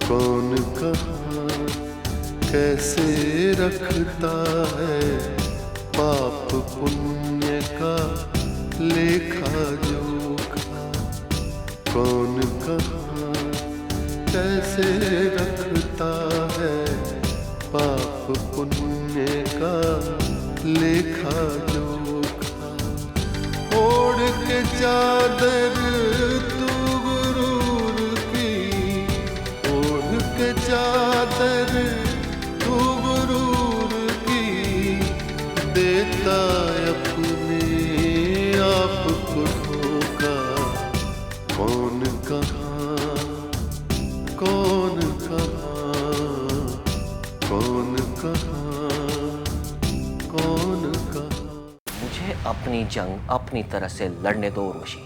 कौन कहाँ कैसे रखता है पाप पुण्य का लेखा जोखा। कौन कहाँ कैसे रखता है पाप पुण्य का लेखा जोखा। ओढ़ के चादर तू गुरूर की, ओढ़ के चादर तू गुरूर की, देता अपने आप को धोखा। कौन कहाँ कौन कहाँ कौन कहाँ कौन कहाँ। मुझे अपनी जंग अपनी तरह से लड़ने दो उर्वशी।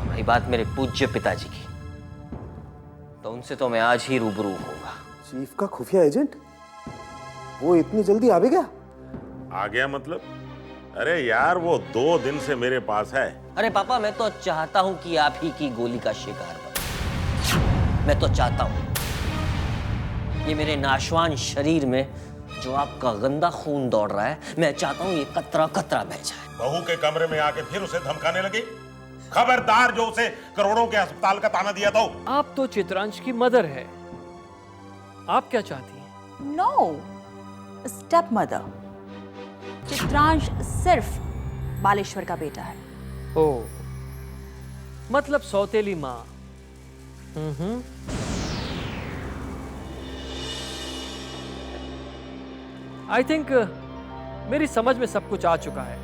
रही बात मेरे पूज्य पिताजी की, तो उनसे तो मैं आज ही रूबरू होऊंगा। चीफ का खुफिया एजेंट वो इतनी जल्दी आ भी गया? आ गया मतलब? अरे यार वो 2 दिन से मेरे पास है। अरे पापा, मैं तो चाहता हूं कि आप ही की गोली का शिकार बनो। मैं तो चाहता हूं ये मेरे नाशवान शरीर में जो आपका गंदा खून दौड़ रहा है, मैं चाहता हूं ये कतरा कतरा बह जाए। बहू के कमरे में आके फिर उसे धमकाने लगी। खबरदार जो उसे करोड़ों के अस्पताल का ताना दिया था। आप तो चित्रांश की मदर है, आप क्या चाहती हैं? No, step mother. चित्रांश सिर्फ बालेश्वर का बेटा है। ओ, मतलब सौतेली माँ। आई थिंक मेरी समझ में सब कुछ आ चुका है।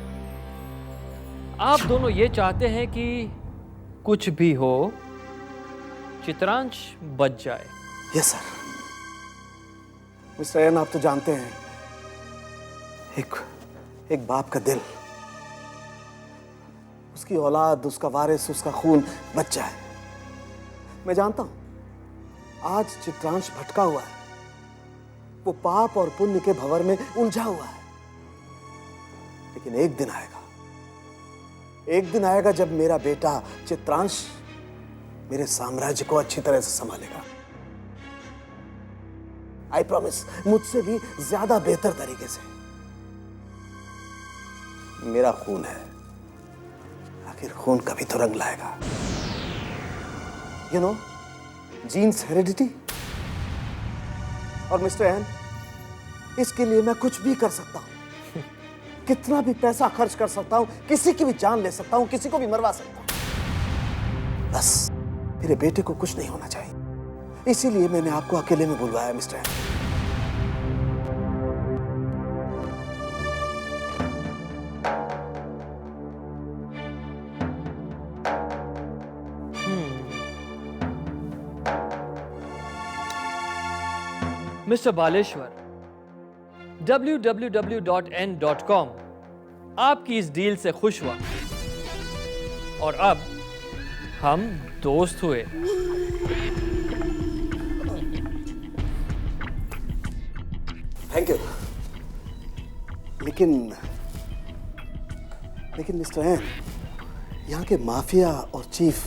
आप दोनों ये चाहते हैं कि कुछ भी हो चित्रांश बच जाए। Yes sir. मिस्टर एन, आप तो जानते हैं एक बाप का दिल, उसकी औलाद, उसका वारिस, उसका खून बच जाए। मैं जानता हूं आज चित्रांश भटका हुआ है, वो पाप और पुण्य के भंवर में उलझा हुआ है। लेकिन एक दिन आएगा जब मेरा बेटा चित्रांश मेरे साम्राज्य को अच्छी तरह से संभालेगा। आई प्रॉमिस, मुझसे भी ज्यादा बेहतर तरीके से। मेरा खून है, आखिर खून कभी तो रंग लाएगा। You know, genes heredity. और मिस्टर एन, इसके लिए मैं कुछ भी कर सकता हूं, कितना भी पैसा खर्च कर सकता हूं, किसी की भी जान ले सकता हूं, किसी को भी मरवा सकता हूं। बस मेरे बेटे को कुछ नहीं होना चाहिए, इसीलिए मैंने आपको अकेले में बुलवाया mister N. Mister Baleshwar, www.n.com आपकी इस डील से खुश हुआ और अब हम दोस्त हुए। Thank you. लेकिन मिस्टर एन, यहाँ के माफिया और चीफ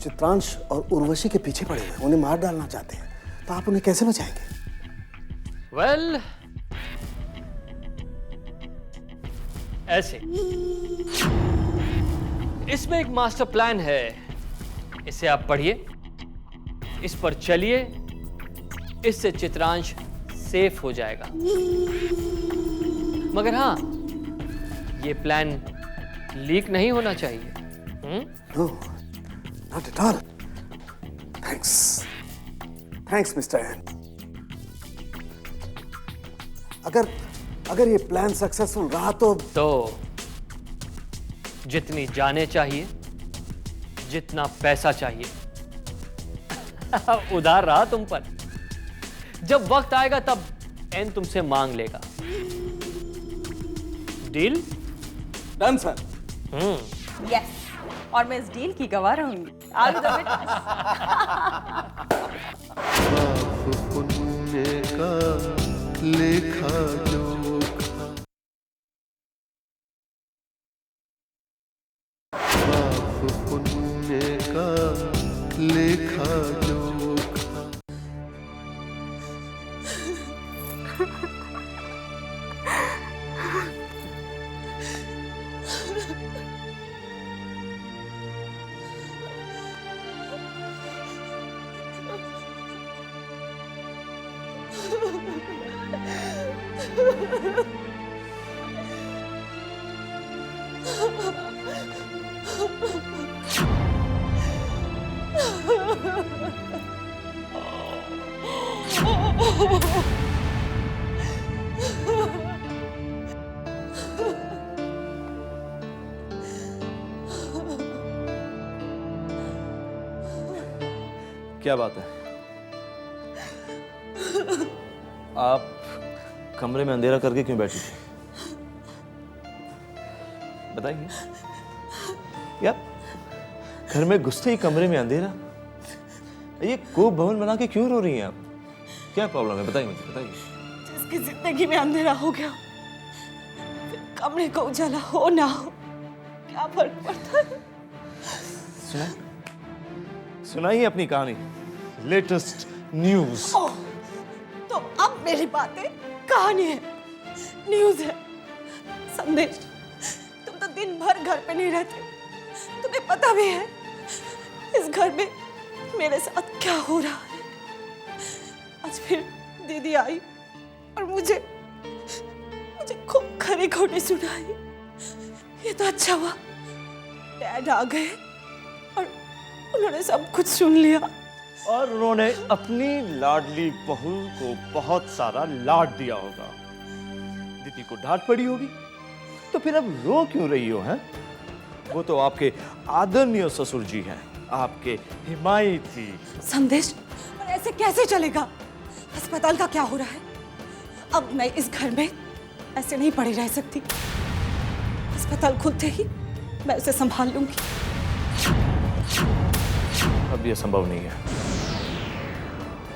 चित्रांश और उर्वशी के पीछे पड़े हुए, उन्हें मार डालना चाहते हैं, तो आप उन्हें कैसे बचाएंगे? वेल, ऐसे इसमें एक मास्टर प्लान है, इसे आप पढ़िए, इस पर चलिए, इससे चित्रांश सेफ हो जाएगा। मगर हां, ये प्लान लीक नहीं होना चाहिए। No, not at all. Thanks mister N. अगर ये प्लान सक्सेसफुल रहा तो जितनी जाने चाहिए, जितना पैसा चाहिए उधार रहा तुम पर। जब वक्त आएगा तब एन तुमसे मांग लेगा। डील? Done sir. यस, और मैं इस डील की गवाह रहूंगी। I'll do it. पाप पुण्य का लेखा जो क्या बात है? आप कमरे में अंधेरा करके क्यों बैठी थी? बताइए। यार, घर में घुसते ही कमरे में अंधेरा? ये कोप भवन बना के क्यों रो रही हैं आप? क्या प्रॉब्लम है? बताइए मुझे, बताइए। जिसकी जिंदगी में अंधेरा हो गया, फिर कमरे को उजाला हो ना हो, क्या फर्क पड़ता है? सुनाइए अपनी कहानी, लेटेस्ट न्यूज। तो अब मेरी बातें कहानी है, न्यूज है। संदेश, तुम तो दिन भर घर पे नहीं रहते, तुम्हें पता भी है इस घर में मेरे साथ क्या हो रहा है। आज फिर दीदी आई और मुझे खूब खरी खोटी सुनाई। ये तो अच्छा हुआ डैड आ गए और उन्होंने सब कुछ सुन लिया। और उन्होंने अपनी लाडली बहू को बहुत सारा लाड दिया होगा। दीदी को डांट पड़ी होगी, तो फिर अब रो क्यों रही हो? हैं? वो तो आपके आदरणीय ससुर जी हैं, आपके हिमायती। संदेश, पर ऐसे कैसे चलेगा? अस्पताल का क्या हो रहा है? अब मैं इस घर में ऐसे नहीं पड़ी रह सकती। अस्पताल खुलते ही मैं उसे संभाल लूंगी। अब यह संभव नहीं है,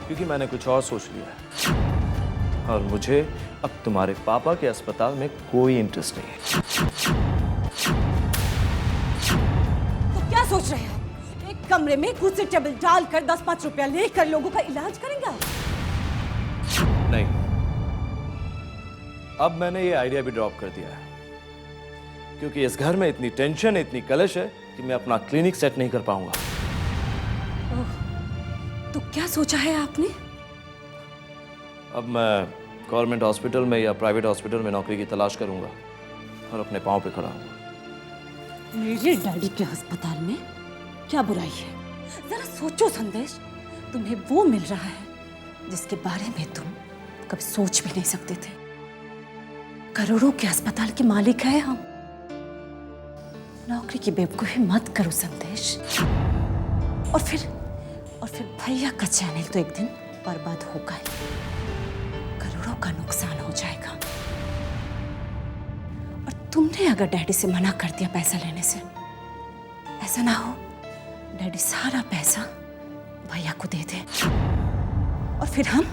क्योंकि मैंने कुछ और सोच लिया है और मुझे अब तुम्हारे पापा के अस्पताल में कोई इंटरेस्ट नहीं है। तो क्या सोच रहे हैं? एक कमरे में कुर्सी टेबल डालकर 10-5 रुपया लेकर लोगों का इलाज करेंगे? नहीं, अब मैंने ये आइडिया भी ड्रॉप कर दिया है, क्योंकि इस घर में इतनी टेंशन, इतनी कलश है कि मैं अपना क्लिनिक सेट नहीं कर पाऊंगा। तो क्या सोचा है आपने? अब मैं गवर्नमेंट हॉस्पिटल में या प्राइवेट हॉस्पिटल में नौकरी की तलाश करूंगा और अपने पांव पे खड़ा हूंगा। मेरे डैडी के अस्पताल में क्या बुराई है? जरा सोचो संदेश, तुम्हें वो मिल रहा है जिसके बारे में तुम कभी सोच भी नहीं सकते थे। करोड़ों के अस्पताल के मालिक हैं हम। नौकरी की बेवकूफी मत करो संदेश। और फिर भैया का चैनल तो एक दिन बर्बाद होगा ही। करोड़ों का नुकसान हो जाएगा। और तुमने अगर डैडी से मना कर दिया पैसा लेने से, ऐसा ना हो डैडी सारा पैसा भैया को दे दे और फिर हम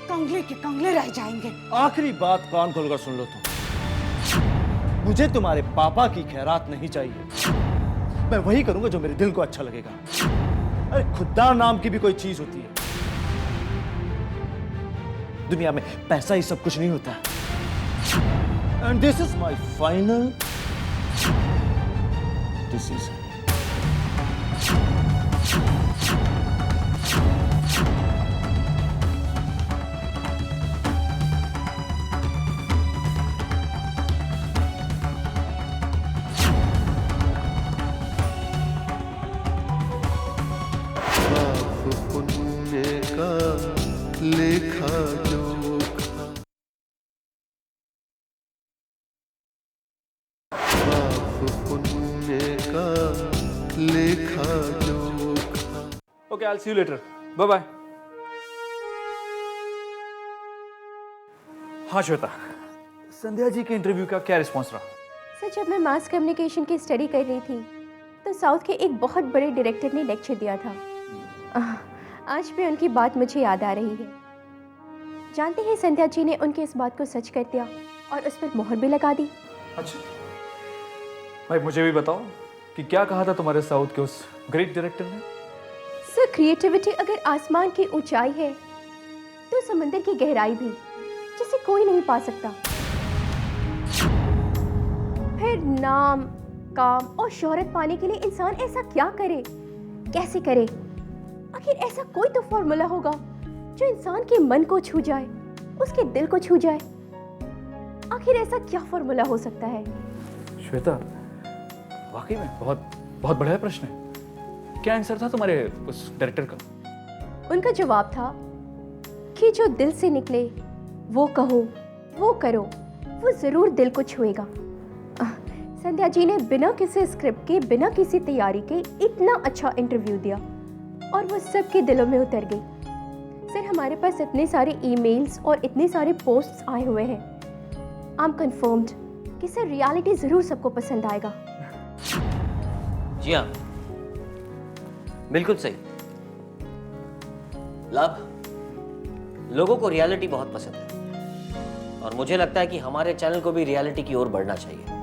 कंगले के कंगले रह जाएंगे। आखिरी बात कान खोलकर सुन लो तुम। मुझे तुम्हारे पापा की खैरात नहीं चाहिए। मैं वही करूंगा जो मेरे दिल को अच्छा लगेगा। अरे खुदा नाम की भी कोई चीज होती है। दुनिया में पैसा ही सब कुछ नहीं होता। And this is my final decision. पुण्य का लेखा जोखा, पाप पुण्य का लेखा जोखा। Okay, I will see you later. Bye bye. हाँ श्वेता, संध्या जी के इंटरव्यू का क्या रिस्पॉन्स रहा? सर, जब मैं मास कम्युनिकेशन की स्टडी कर रही थी तो साउथ के एक बहुत बड़े डायरेक्टर ने लेक्चर दिया था। आज भी उनकी बात मुझे याद आ रही है। जानते हैं, संध्या जी ने उनके इस बात को सच कर दिया और उस पर मोहर भी लगा दी। अच्छा भाई, मुझे भी बताओ कि क्या कहा था तुम्हारे साउथ के उस ग्रेट डायरेक्टर ने? सर, क्रिएटिविटी अगर आसमान की ऊंचाई है तो समंदर की गहराई भी, जिसे कोई नहीं पा सकता। फिर नाम, काम और शोहरत पाने के लिए इंसान ऐसा क्या करे, कैसे करे? आखिर ऐसा कोई तो फॉर्मूला होगा जो इंसान के मन को छू जाए, उसके दिल को छू जाए। आखिर ऐसा क्या फॉर्मूला हो सकता है? श्वेता, वाकई में बहुत बहुत बढ़िया प्रश्न है। क्या आंसर था तुम्हारे उस डायरेक्टर का? उनका जवाब था कि जो दिल से निकले वो कहो, वो करो, वो जरूर दिल को छुएगा। संध्या जी ने बिना किसी स्क्रिप्ट के, बिना किसी तैयारी के इतना अच्छा इंटरव्यू दिया और वो सबके दिलों में उतर गई। सर, हमारे पास इतने सारे ईमेल्स और इतने सारे पोस्ट्स आए हुए हैं। आई एम कंफर्म्ड कि सर रियलिटी जरूर सबको पसंद आएगा। जी हाँ, बिल्कुल सही। लाभ, लोगों को रियलिटी बहुत पसंद है और मुझे लगता है कि हमारे चैनल को भी रियलिटी की ओर बढ़ना चाहिए।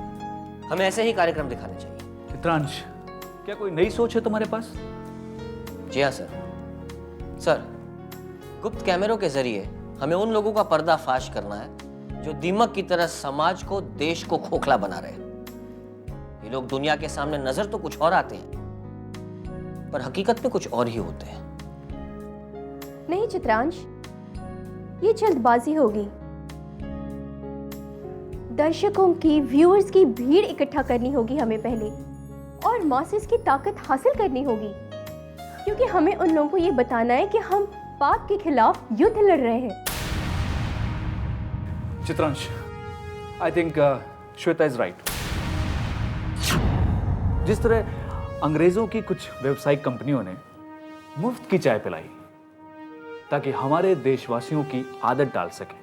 हमें ऐसे ही कार्यक्रम दिखाने चाहिए। चित्रांश, क्या कोई नई सोच है तुम्हारे पास? जी हाँ सर। सर, गुप्त कैमरों के जरिए हमें उन लोगों का पर्दाफाश करना है जो दीमक की तरह समाज को, देश को खोखला बना रहे हैं। ये लोग दुनिया के सामने नजर तो कुछ और आते हैं, पर हकीकत में कुछ और ही होते हैं। नहीं चित्रांश, ये जल्दबाजी होगी। दर्शकों की, व्यूअर्स की भीड़ इकट्ठा करनी होगी हमें पहले, और मासेस की ताकत हासिल करनी होगी, क्योंकि हमें उन लोगों को ये बताना है कि हम पाप के खिलाफ युद्ध लड़ रहे हैं। Chitransh, I think Shweta is right. जिस तरह अंग्रेजों की कुछ व्यावसायिक कंपनियों ने मुफ्त की चाय पिलाई ताकि हमारे देशवासियों की आदत डाल सके,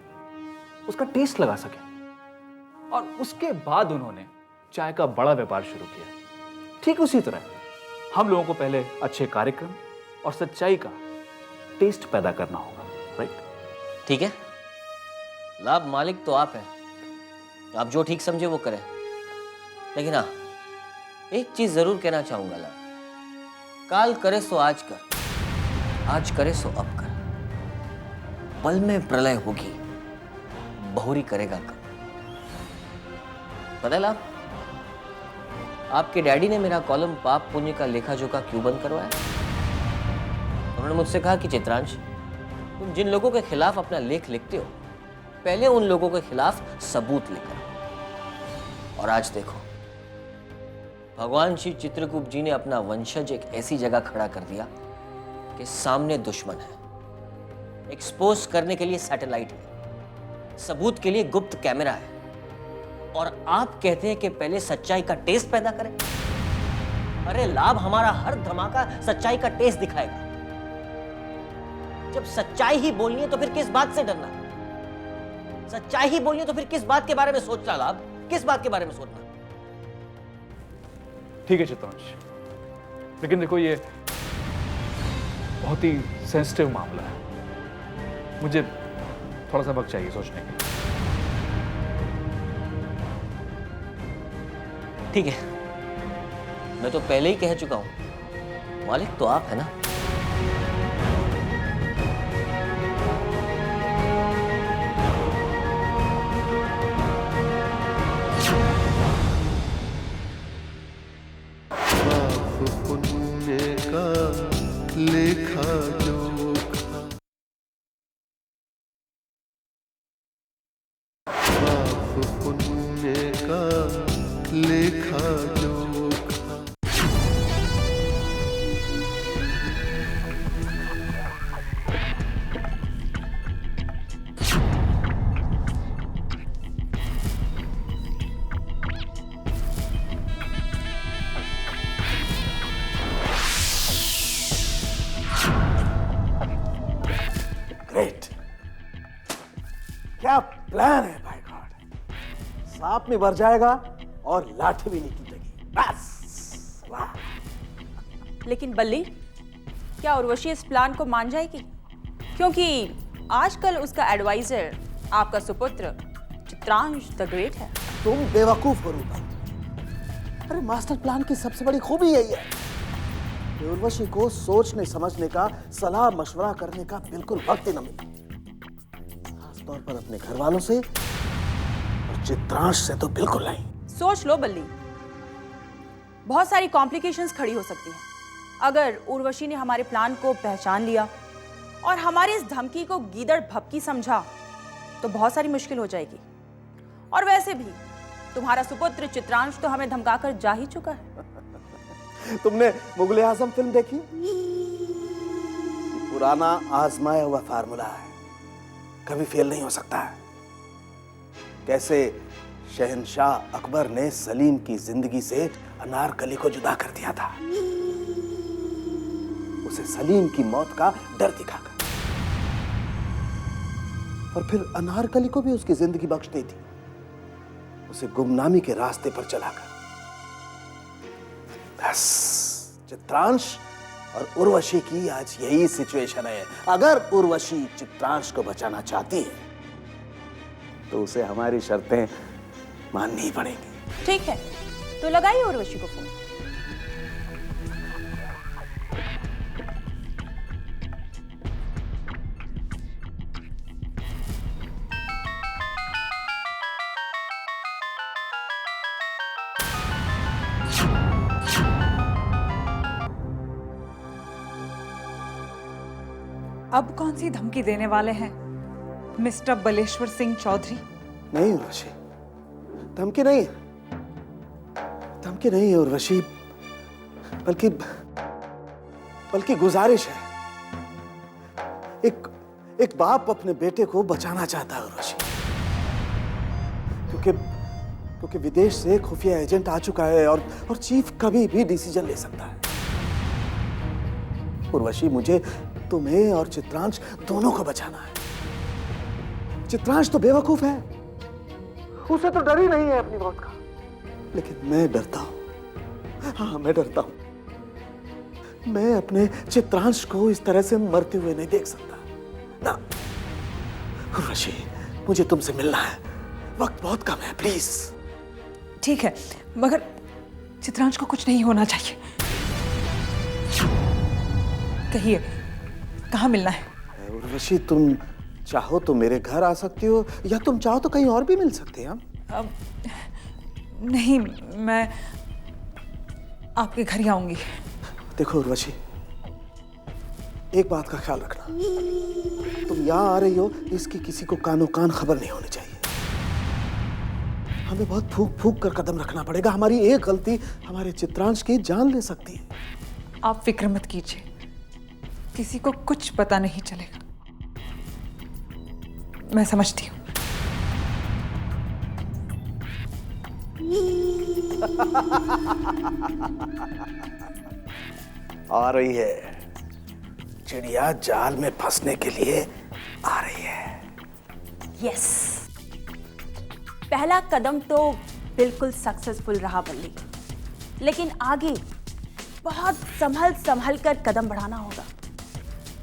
उसका टेस्ट लगा सके, और उसके बाद उन्होंने चाय का बड़ा व्यापार शुरू किया, ठीक उसी तरह हम लोगों को पहले अच्छे कार्यक्रम और सच्चाई का टेस्ट पैदा करना होगा। राइट? ठीक है, लाभ मालिक तो आप हैं, आप जो ठीक समझे वो करें। लेकिन हाँ, एक चीज जरूर कहना चाहूंगा लाभ, काल करे सो आज कर, आज करे सो अब कर। पल में प्रलय होगी, बहुरी करेगा कब। पता है लाभ, आपके डैडी ने मेरा कॉलम पाप पुण्य का लेखा जोखा क्यों बंद करवाया? उन्होंने मुझसे कहा कि चित्रांश, तुम जिन लोगों के खिलाफ अपना लेख लिखते हो, पहले उन लोगों के खिलाफ सबूत लेकर। और आज देखो, भगवान श्री चित्रगुप्त जी ने अपना वंशज एक ऐसी जगह खड़ा कर दिया कि सामने दुश्मन है, एक्सपोज करने के लिए सैटेलाइट है, सबूत के लिए गुप्त कैमरा है, और आप कहते हैं कि पहले सच्चाई का टेस्ट पैदा करें। अरे लाभ, हमारा हर धमाका सच्चाई का टेस्ट दिखाएगा। जब सच्चाई ही बोलनी है तो फिर किस बात से डरना? सच्चाई ही बोलनी है तो फिर किस बात के बारे में सोचना? लाभ, किस बात के बारे में सोचना? ठीक है चित्रांश, लेकिन देखो ये बहुत ही सेंसिटिव मामला है, मुझे थोड़ा सा वक्त चाहिए सोचने के लिए। ठीक है, मैं तो पहले ही कह चुका हूं, मालिक तो आप है ना। पाप पुण्य का लेखा जोखा, पाप पुण्य का लेखा जोखा। ग्रेट, क्या प्लान है भाई गॉड। सांप भी मर जाएगा और लाठी भी नहीं टूटेगी, बस। वाह। लेकिन बल्ली, क्या उर्वशी इस प्लान को मान जाएगी? क्योंकि आजकल उसका एडवाइजर आपका सुपुत्र चित्रांश द ग्रेट है। तुम बेवकूफ हो रूपा। अरे मास्टर प्लान की सबसे बड़ी खूबी यही है कि उर्वशी को सोचने समझने का, सलाह मशवरा करने का बिल्कुल वक्त ही न मिले, खासतौर पर अपने घर वालों से, और चित्रांश से तो बिल्कुल नहीं। सोच लो बल्ली, बहुत सारी कॉम्प्लिकेशंस खड़ी हो सकती हैं। अगर उर्वशी ने हमारे प्लान को पहचान लिया और हमारी इस धमकी को गीदड़ भपकी समझा, तो बहुत सारी मुश्किल हो जाएगी। और वैसे भी तुम्हारा सुपुत्र चित्रांश तो हमें धमकाकर जा ही चुका है। तुमने मुगले आजम फिल्म देखी? पुराना आजमाया हुआ फार्मूला है, कभी फेल नहीं हो सकता है। कैसे शहंशाह अकबर ने सलीम की जिंदगी से अनारकली को जुदा कर दिया था, उसे सलीम की मौत का डर दिखाकर, और फिर अनारकली को भी उसकी जिंदगी बख्श दी थी, उसे गुमनामी के रास्ते पर चलाकर। बस चित्रांश और उर्वशी की आज यही सिचुएशन है। अगर उर्वशी चित्रांश को बचाना चाहती है तो उसे हमारी शर्तें माननी ही पड़ेंगी। ठीक है, तो लगाइए उर्वशी को फोन। अब कौन सी धमकी देने वाले हैं मिस्टर बलेश्वर सिंह चौधरी? नहीं उर्वशी, धमकी नहीं, धमकी नहीं है उर्वशी, बल्कि गुजारिश है। एक बाप अपने बेटे को बचाना चाहता है उर्वशी, क्योंकि विदेश से खुफिया एजेंट आ चुका है और चीफ कभी भी डिसीजन ले सकता है। उर्वशी, मुझे तुम्हें और चित्रांश दोनों को बचाना है। चित्रांश तो बेवकूफ है, उसे तो डर ही नहीं है अपनी मौत का, लेकिन मैं डरता हूं। हाँ, मैं डरता हूं। मैं अपने चित्रांश को इस तरह से मरते हुए नहीं देख सकता ना। उर्वशी, मुझे तुमसे मिलना है, वक्त बहुत कम है, प्लीज। ठीक है, मगर चित्रांश को कुछ नहीं होना चाहिए। कहिए, कहाँ मिलना है? उर्वशी, तुम चाहो तो मेरे घर आ सकती हो, या तुम चाहो तो कहीं और भी मिल सकते हैं हम। नहीं, मैं आपके घर ही आऊंगी। देखो उर्वशी, एक बात का ख्याल रखना, तुम यहाँ आ रही हो इसकी किसी को कानो कान खबर नहीं होनी चाहिए। हमें बहुत फूक फूक कर कदम रखना पड़ेगा। हमारी एक गलती हमारे चित्रांश की जान ले सकती है। आप फिक्र मत कीजिए, किसी को कुछ पता नहीं चलेगा। मैं समझती हूँ। आ रही है चिड़िया, जाल में फंसने के लिए आ रही है। यस, पहला कदम तो बिल्कुल सक्सेसफुल रहा बल्ली, लेकिन आगे बहुत संभल कर कदम बढ़ाना होगा,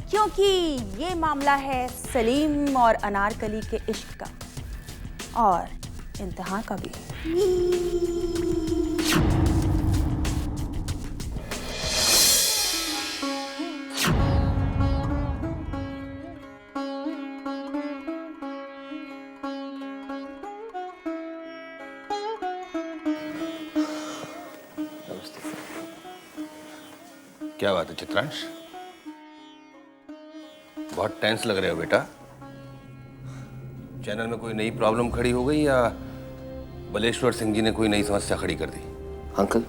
क्योंकि ये मामला है सलीम और अनारकली के इश्क का, और इम्तिहान का भी। क्या बात है चित्रांश, बहुत टेंस लग रहे हो बेटा। चैनल में कोई नई प्रॉब्लम खड़ी हो गई या बलेश्वर सिंह जी ने कोई नई समस्या खड़ी कर दी? अंकल,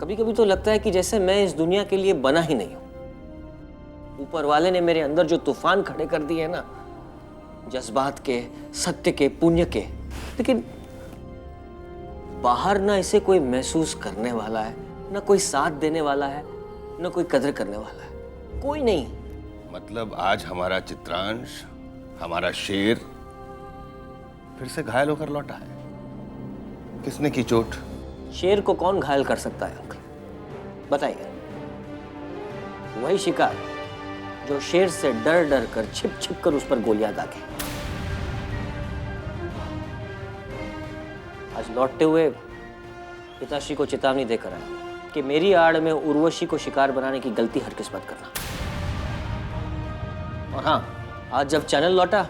कभी कभी तो लगता है कि जैसे मैं इस दुनिया के लिए बना ही नहीं हूं। ऊपर वाले ने मेरे अंदर जो तूफान खड़े कर दिए ना, जज्बात के, सत्य के, पुण्य के, लेकिन बाहर ना इसे कोई महसूस करने वाला है, ना कोई साथ देने वाला है, ना कोई कदर करने वाला है, कोई नहीं। मतलब आज हमारा चित्रांश, हमारा शेर फिर से घायल होकर लौटा है। किसने की चोट? शेर को कौन घायल कर सकता है अंकल, बताइए? वही शिकार जो शेर से डर डर कर, छिप छिप कर उस पर गोलियां दागे। आज लौटते हुए पिताश्री को चेतावनी देकर आया कि मेरी आड़ में उर्वशी को शिकार बनाने की गलती हरगिज़ मत करना। और हाँ, आज जब चैनल लौटा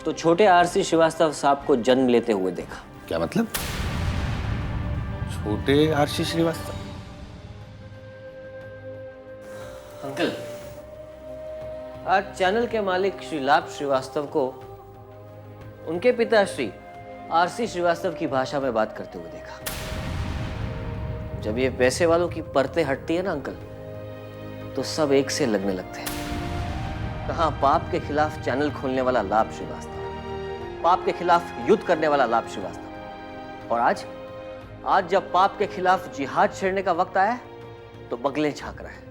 तो छोटे आरसी श्रीवास्तव साहब को जन्म लेते हुए देखा। क्या मतलब? छोटे आरसी श्रीवास्तव? अंकल, आज चैनल के मालिक श्री लाभ श्रीवास्तव को उनके पिता श्री आरसी श्रीवास्तव की भाषा में बात करते हुए देखा। जब ये पैसे वालों की परतें हटती है ना अंकल, तो सब एक से लगने लगते हैं। कहाँ पाप के खिलाफ चैनल खोलने वाला लाभ श्रीवास्तव, पाप के खिलाफ युद्ध करने वाला लाभ श्रीवास्तव, और आज जब पाप के खिलाफ जिहाद छेड़ने का वक्त आया है, तो बगले झांक रहा है,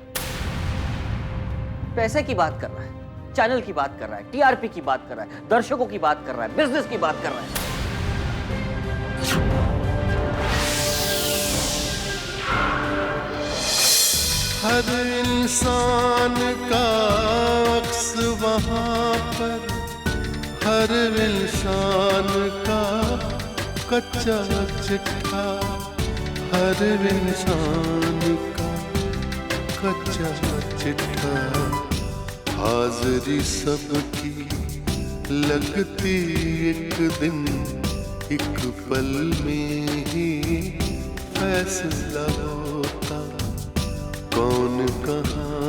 पैसे की बात कर रहा है, चैनल की बात कर रहा है, टीआरपी की बात कर रहा है, दर्शकों की बात कर रहा है, बिजनेस की बात कर रहा है। हर इंसान का अक्स वहाँ पर, हर इंसान का कच्चा चिट्ठा, हर इंसान का कच्चा चिट्ठा, हाज़िरी सबकी लगती एक दिन, एक पल में ही फैसला होता, कौन कहाँ